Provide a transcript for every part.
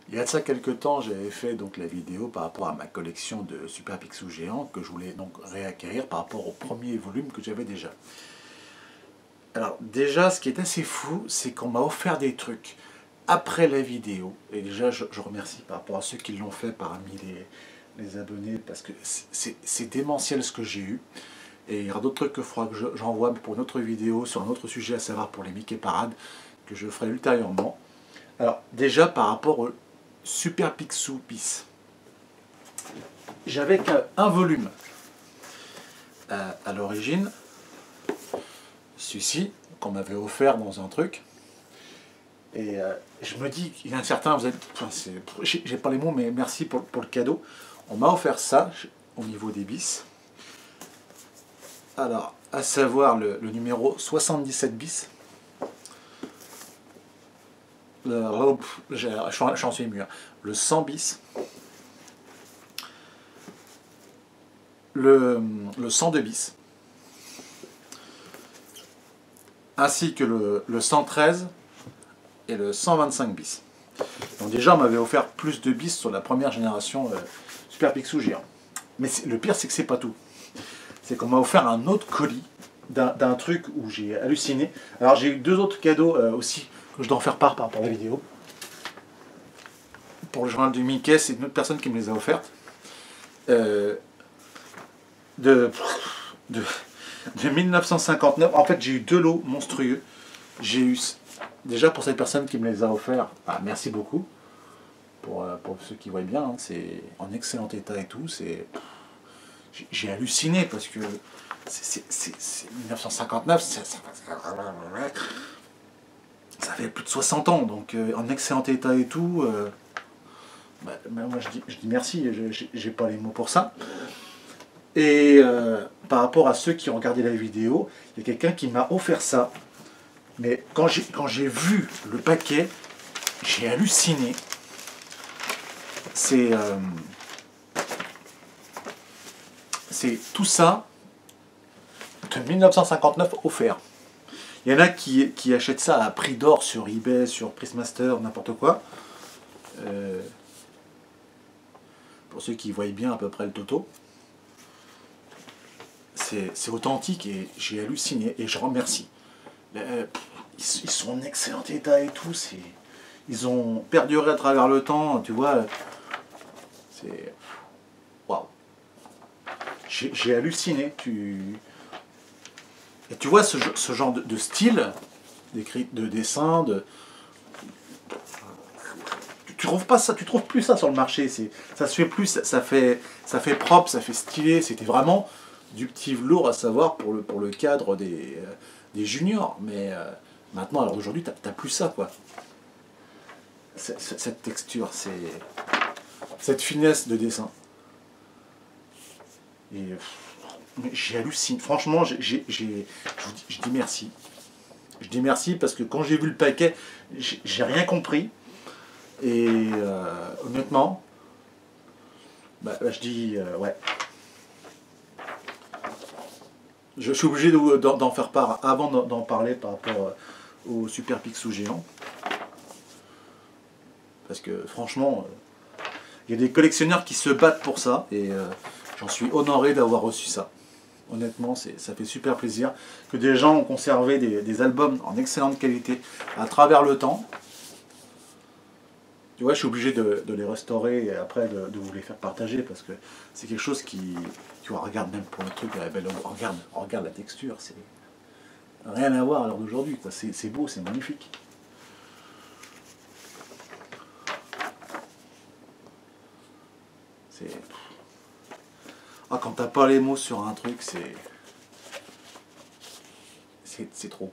Il y a de ça quelques temps, j'avais fait donc la vidéo par rapport à ma collection de Super Picsou géants que je voulais donc réacquérir par rapport au premier volume que j'avais déjà. Alors déjà, ce qui est assez fou, c'est qu'on m'a offert des trucs après la vidéo. Et déjà, je remercie par rapport à ceux qui l'ont fait parmi les abonnés parce que c'est démentiel ce que j'ai eu. Et il y aura d'autres trucs qu'il faudra que j'envoie pour une autre vidéo sur un autre sujet, à savoir pour les Mickey Parade, que je ferai ultérieurement. Alors déjà par rapport au Super Picsou bis. J'avais qu'un volume à l'origine, celui-ci, qu'on m'avait offert dans un truc. Et je me dis, il y a un certain, vous êtes, enfin, j'ai pas les mots, mais merci pour le cadeau. On m'a offert ça au niveau des bis. Alors, à savoir le numéro 77 bis. J'en suis ému. Le 100 bis. Le 102 bis. Ainsi que le 113 et le 125 bis. Donc déjà, on m'avait offert plus de bis sur la première génération Super Picsou géant. Mais le pire, c'est que c'est pas tout. C'est qu'on m'a offert un autre colis d'un truc où j'ai halluciné. Alors j'ai eu deux autres cadeaux aussi que je dois en faire part par rapport à la vidéo. Pour le journal du Mickey, c'est une autre personne qui me les a offertes. De 1959. En fait, j'ai eu deux lots monstrueux. J'ai eu, déjà pour cette personne qui me les a offerts, merci beaucoup. Pour ceux qui voient bien, hein, c'est en excellent état et tout. J'ai halluciné parce que c'est 1959, ça fait plus de 60 ans, donc en excellent état et tout. Moi je dis merci, j'ai pas les mots pour ça. Et par rapport à ceux qui ont regardé la vidéo, il y a quelqu'un qui m'a offert ça. Mais quand j'ai vu le paquet, j'ai halluciné. C'est tout ça de 1959 offert. Il y en a qui achètent ça à prix d'or sur eBay, sur Prismaster, n'importe quoi. Pour ceux qui voient bien à peu près le toto. C'est authentique et j'ai halluciné et je remercie. Ils sont en excellent état et tout. Ils ont perduré à travers le temps, tu vois. C'est... Waouh. J'ai halluciné. Et tu vois ce genre de style, de dessin, tu trouves pas ça, tu trouves plus ça sur le marché. Ça se fait plus, ça fait propre, ça fait stylé. C'était vraiment du petit velours, à savoir pour le cadre des juniors. Mais maintenant, alors aujourd'hui, t'as plus ça, quoi. Cette texture, cette finesse de dessin. Et j'ai halluciné. Franchement, je dis merci. Je dis merci parce que quand j'ai vu le paquet, j'ai rien compris. Et honnêtement, je dis ouais. Je suis obligé d'en faire part avant d'en parler par rapport au Super Picsou géant. Parce que franchement, il y a des collectionneurs qui se battent pour ça. Et j'en suis honoré d'avoir reçu ça. Honnêtement, ça fait super plaisir que des gens ont conservé des albums en excellente qualité à travers le temps. Tu vois, je suis obligé de les restaurer et après de vous les faire partager parce que c'est quelque chose qui... Tu vois, regarde même pour le truc, regarde la texture, c'est rien à voir à l'heure d'aujourd'hui, c'est beau, c'est magnifique. Quand t'as pas les mots sur un truc, c'est trop.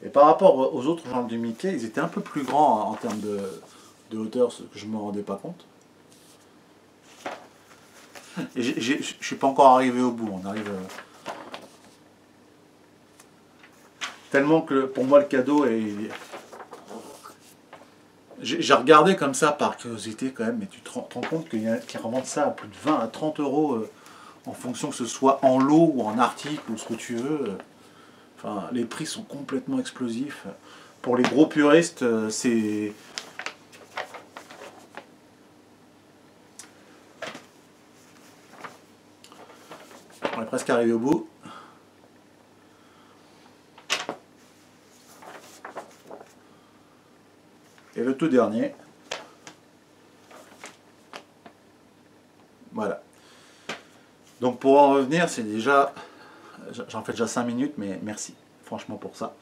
Et par rapport aux autres genres de Mickey, ils étaient un peu plus grands en termes de hauteur, ce que je ne me rendais pas compte. Et je ne suis pas encore arrivé au bout, on arrive... Tellement que pour moi le cadeau est... J'ai regardé comme ça par curiosité quand même, mais tu te rends compte qu'ils revendent ça à plus de 20 à 30 € en fonction que ce soit en lot ou en article ou ce que tu veux. Enfin, les prix sont complètement explosifs. Pour les gros puristes, c'est... On est presque arrivé au bout. Et le tout dernier. Voilà. Donc pour en revenir, c'est déjà... J'en fais déjà 5 minutes, mais merci franchement pour ça.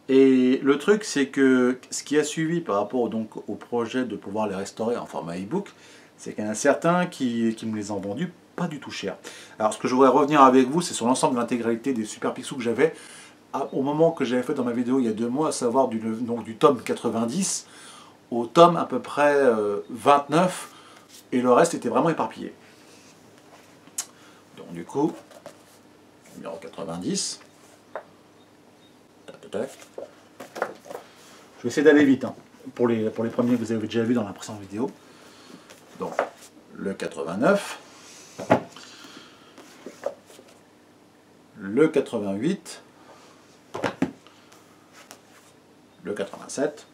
Et le truc, c'est que ce qui a suivi par rapport donc au projet de pouvoir les restaurer en format e-book, c'est qu'il y en a certains qui me les ont vendus pas du tout cher. Alors ce que je voudrais revenir avec vous, c'est sur l'ensemble de l'intégralité des Super Picsou que j'avais au moment que j'avais fait dans ma vidéo il y a 2 mois, à savoir du tome 90 au tome à peu près 29, et le reste était vraiment éparpillé. Donc du coup, numéro 90. Je vais essayer d'aller vite, hein, pour les premiers que vous avez déjà vus dans la précédente vidéo. Donc, le 89, le 88, le 87,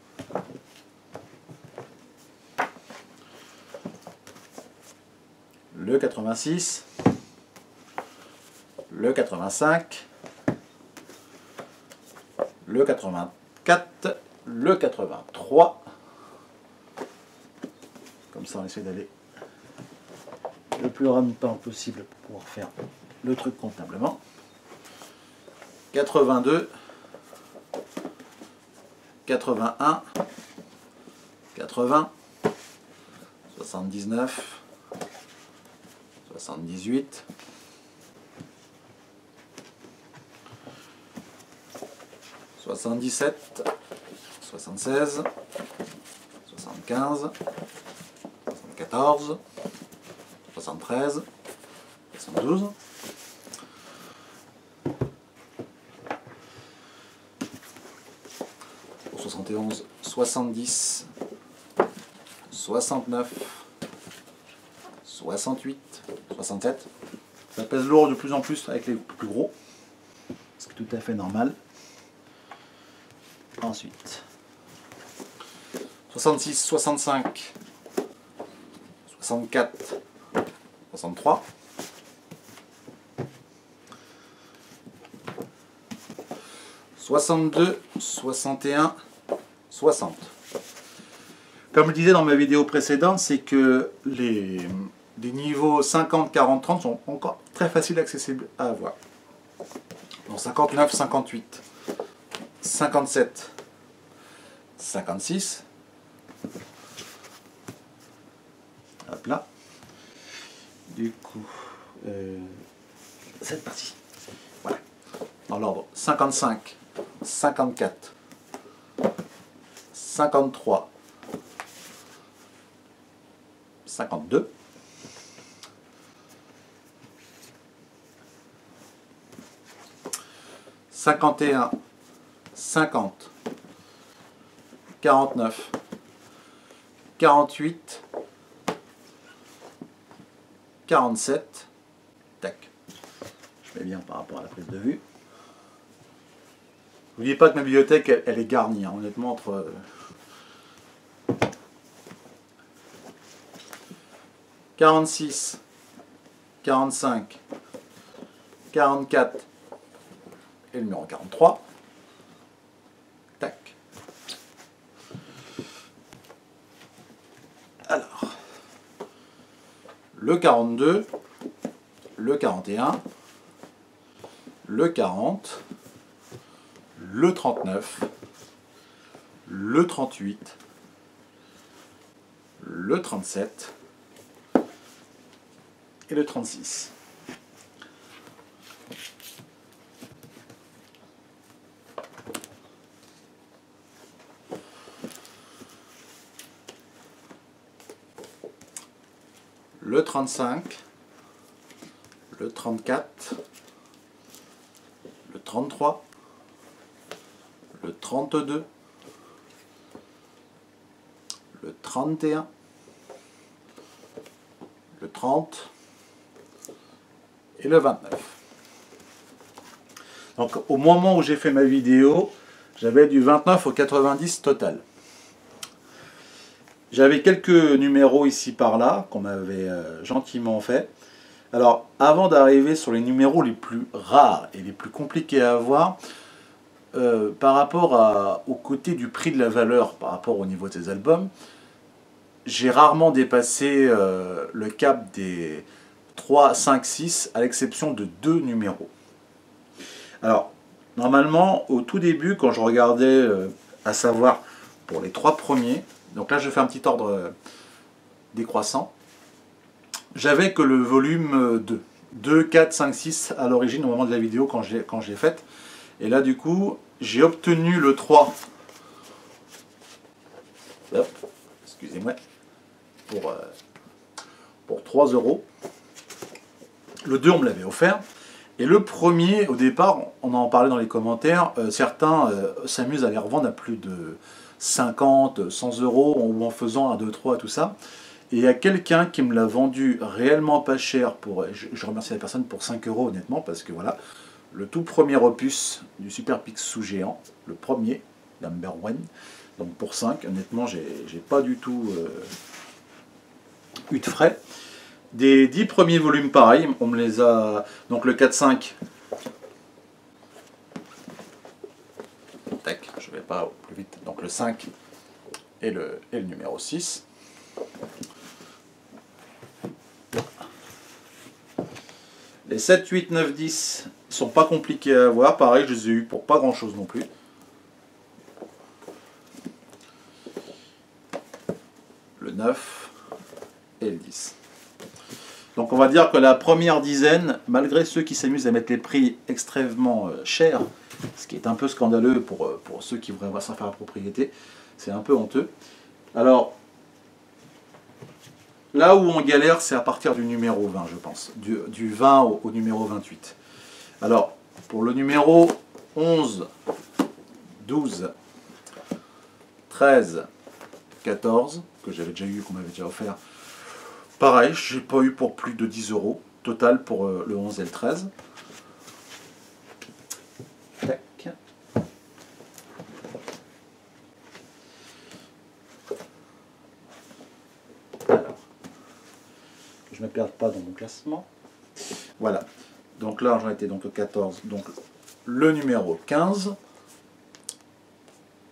le 86, le 85, le 84, le 83, comme ça on essaie d'aller le plus rapidement possible pour pouvoir faire le truc comptablement, 82, 81, 80, 79, 78, 77, 76, 75, 74, 73, 72, 71, 70, 69, 68, 67. Ça pèse lourd de plus en plus avec les plus gros, ce qui est tout à fait normal. Ensuite, 66, 65, 64, 63, 62, 61, 60. Comme je le disais dans ma vidéo précédente, c'est que les niveaux 50, 40, 30 sont encore très faciles accessibles à avoir. Donc 59, 58, 57, 56, hop là, du coup, cette partie, voilà, dans l'ordre 55, 54, 53, 52, 51, 50, 49, 48, 47, tac, je mets bien par rapport à la prise de vue. N'oubliez pas que ma bibliothèque, elle est garnie, hein, honnêtement, entre... 46, 45, 44 et le numéro 43. Tac. Alors, le 42, le 41, le 40, le 39, le 38, le 37 et le 36. Le 35, le 34, le 33, le 32, le 31, le 30, et le 29. Donc au moment où j'ai fait ma vidéo, j'avais du 29 au 90 total. J'avais quelques numéros ici par là qu'on m'avait gentiment fait. Alors avant d'arriver sur les numéros les plus rares et les plus compliqués à avoir, par rapport au côté du prix de la valeur, par rapport au niveau de ces albums, j'ai rarement dépassé le cap des 3, 5, 6, à l'exception de 2 numéros. Alors, normalement, au tout début, quand je regardais, à savoir pour les 3 premiers, donc là je fais un petit ordre décroissant, j'avais que le volume 2. 2, 4, 5, 6 à l'origine au moment de la vidéo quand je l'ai faite. Et là du coup, j'ai obtenu le 3. Hop, excusez-moi. Pour 3 €. Le 2, on me l'avait offert. Et le premier, au départ, on en parlait dans les commentaires, certains s'amusent à les revendre à plus de 50, 100 € ou en faisant un 2, 3, tout ça. Et il y a quelqu'un qui me l'a vendu réellement pas cher, je remercie la personne pour 5 € honnêtement, parce que voilà, le tout premier opus du Super Picsou géant, le premier, number one, donc pour 5, honnêtement, j'ai pas du tout eu de frais. Des 10 premiers volumes, pareil, on me les a... Donc le 4-5, tac, je vais pas plus vite, donc le 5 et le numéro 6. Les 7, 8, 9, 10 sont pas compliqués à avoir, pareil, je les ai eu pour pas grand chose non plus. Le 9 et le 10. Donc on va dire que la première dizaine, malgré ceux qui s'amusent à mettre les prix extrêmement chers, ce qui est un peu scandaleux pour ceux qui voudraient s'en faire la propriété, c'est un peu honteux. Alors, là où on galère, c'est à partir du numéro 20, je pense. Du 20 au numéro 28. Alors, pour le numéro 11, 12, 13, 14, que j'avais déjà eu, qu'on m'avait déjà offert, pareil, j'ai pas eu pour plus de 10 € total pour le 11 et le 13. Tac. Alors, que je ne me perde pas dans mon classement. Voilà. Donc là, j'en étais donc au 14. Donc le numéro 15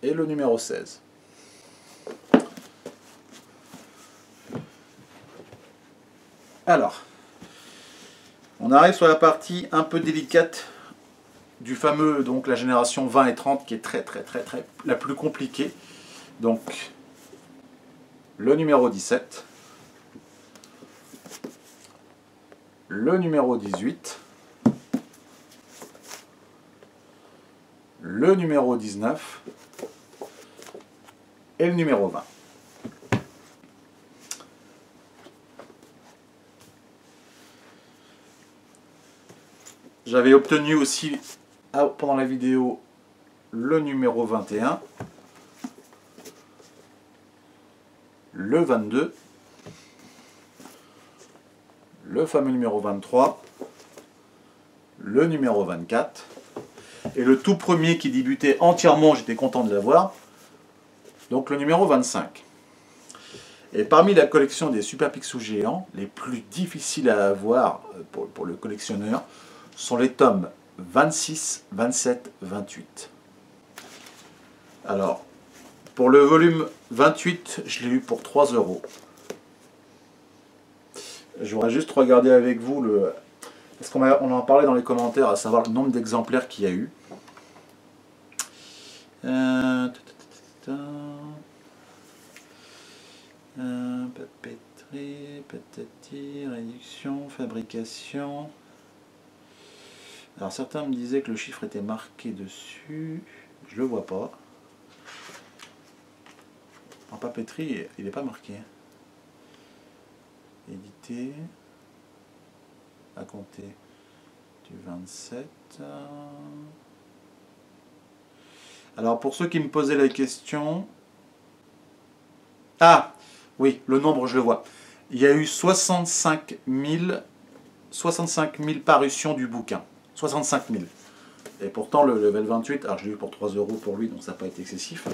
et le numéro 16. Alors, on arrive sur la partie un peu délicate du fameux, donc la génération 20 et 30, qui est très la plus compliquée. Donc, le numéro 17, le numéro 18, le numéro 19 et le numéro 20. J'avais obtenu aussi, pendant la vidéo, le numéro 21, le 22, le fameux numéro 23, le numéro 24, et le tout premier qui débutait entièrement, j'étais content de l'avoir, donc le numéro 25. Et parmi la collection des Super Picsou géants, les plus difficiles à avoir pour le collectionneur, sont les tomes 26, 27, 28. Alors, pour le volume 28, je l'ai eu pour 3 €. Je voudrais juste regarder avec vous parce qu'on en parlait dans les commentaires, à savoir le nombre d'exemplaires qu'il y a eu. Papeterie, patati, réduction, fabrication. Alors certains me disaient que le chiffre était marqué dessus, je le vois pas. En papeterie, il n'est pas marqué. Édité, à compter du 27. Alors pour ceux qui me posaient la question... Ah, oui, le nombre je le vois. Il y a eu 65 000 65 000 parutions du bouquin. 65 000. Et pourtant, le level 28, alors je l'ai eu pour 3 € pour lui, donc ça n'a pas été excessif.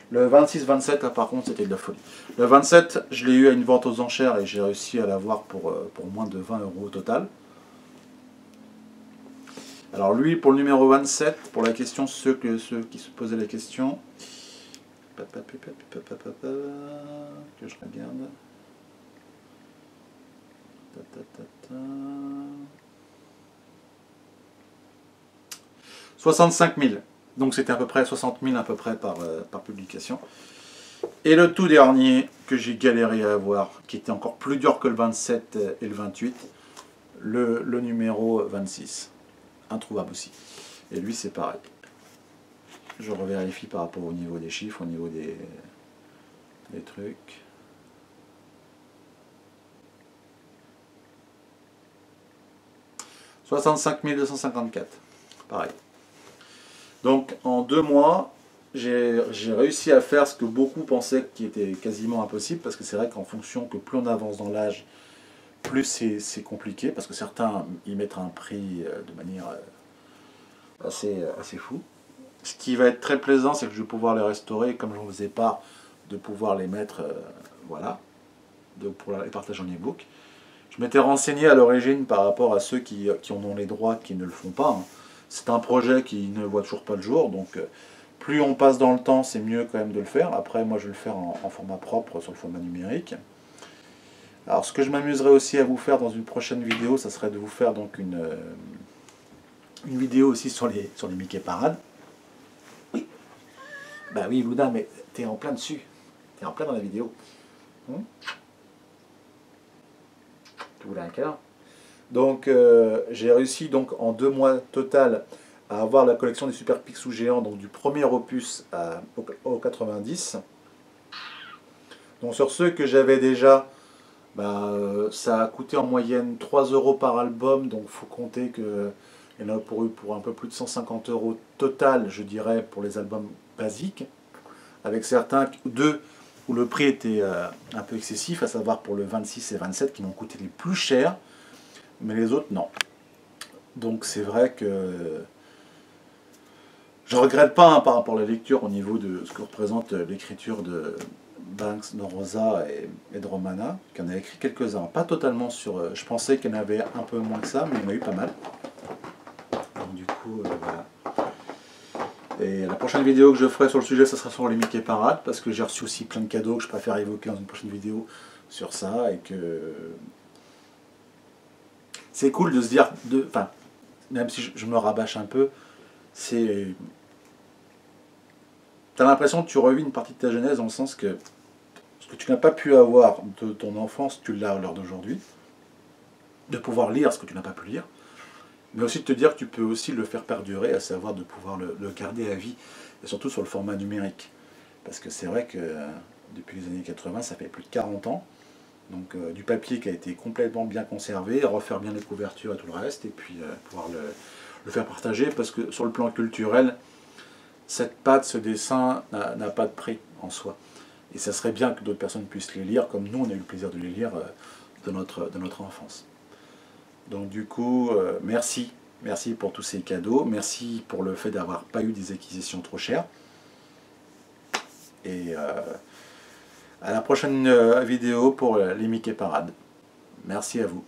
Le 26-27, là par contre, c'était de la folie. Le 27, je l'ai eu à une vente aux enchères et j'ai réussi à l'avoir pour moins de 20 € au total. Alors lui, pour le numéro 27, pour la question, ceux qui se posaient la question, que je regarde. 65 000. Donc c'était à peu près 60 000 à peu près par publication. Et le tout dernier que j'ai galéré à avoir, qui était encore plus dur que le 27 et le 28, le numéro 26. Introuvable aussi. Et lui c'est pareil. Je revérifie par rapport au niveau des chiffres, au niveau des trucs. « 65 254 ». Pareil. Donc en 2 mois, j'ai réussi à faire ce que beaucoup pensaient qui était quasiment impossible, parce que c'est vrai qu'en fonction que plus on avance dans l'âge, plus c'est compliqué, parce que certains y mettent un prix de manière assez fou. Ce qui va être très plaisant, c'est que je vais pouvoir les restaurer, comme je ne faisais pas, de pouvoir les mettre, voilà, pour les partager en e-book. Je m'étais renseigné à l'origine par rapport à ceux qui en ont les droits, qui ne le font pas. Hein. C'est un projet qui ne voit toujours pas le jour, donc plus on passe dans le temps, c'est mieux quand même de le faire. Après, moi je vais le faire en format propre, sur le format numérique. Alors ce que je m'amuserais aussi à vous faire dans une prochaine vidéo, ça serait de vous faire donc une vidéo aussi sur les Mickey Parades. Oui. Bah oui, Luna, mais t'es en plein dessus. T'es en plein dans la vidéo. Tu voulais un câlin. Donc j'ai réussi donc en 2 mois total à avoir la collection des Super Picsou géants, donc du premier opus au 90. Donc sur ceux que j'avais déjà, ça a coûté en moyenne 3 € par album, donc il faut compter qu'il y en a pour un peu plus de 150 € total, je dirais, pour les albums basiques, avec certains, 2 où le prix était un peu excessif, à savoir pour le 26 et 27 qui m'ont coûté les plus chers, mais les autres non. Donc c'est vrai que je ne regrette pas par rapport à la lecture au niveau de ce que représente l'écriture de Banks, de Rosa et de Romana, qui en a écrit quelques-uns. Pas totalement sur... je pensais qu'il y en avait un peu moins que ça, mais il y en a eu pas mal. Donc du coup, voilà. Et la prochaine vidéo que je ferai sur le sujet, ça sera sur les Mickey Parades, parce que j'ai reçu aussi plein de cadeaux que je préfère évoquer dans une prochaine vidéo sur ça, et que... c'est cool de se dire... Enfin, même si je me rabâche un peu, c'est... T'as l'impression que tu revis une partie de ta jeunesse, dans le sens que ce que tu n'as pas pu avoir de ton enfance, tu l'as à l'heure d'aujourd'hui. De pouvoir lire ce que tu n'as pas pu lire. Mais aussi de te dire que tu peux aussi le faire perdurer, à savoir de pouvoir le garder à vie. Et surtout sur le format numérique. Parce que c'est vrai que depuis les années 80, ça fait plus de 40 ans. Donc du papier qui a été complètement bien conservé, refaire bien les couvertures et tout le reste. Et puis pouvoir le faire partager. Parce que sur le plan culturel, cette patte, ce dessin n'a pas de prix en soi. Et ça serait bien que d'autres personnes puissent les lire, comme nous on a eu le plaisir de les lire de notre enfance. Donc du coup, merci pour tous ces cadeaux, merci pour le fait d'avoir pas eu des acquisitions trop chères. Et à la prochaine vidéo pour les Mickey Parades. Merci à vous.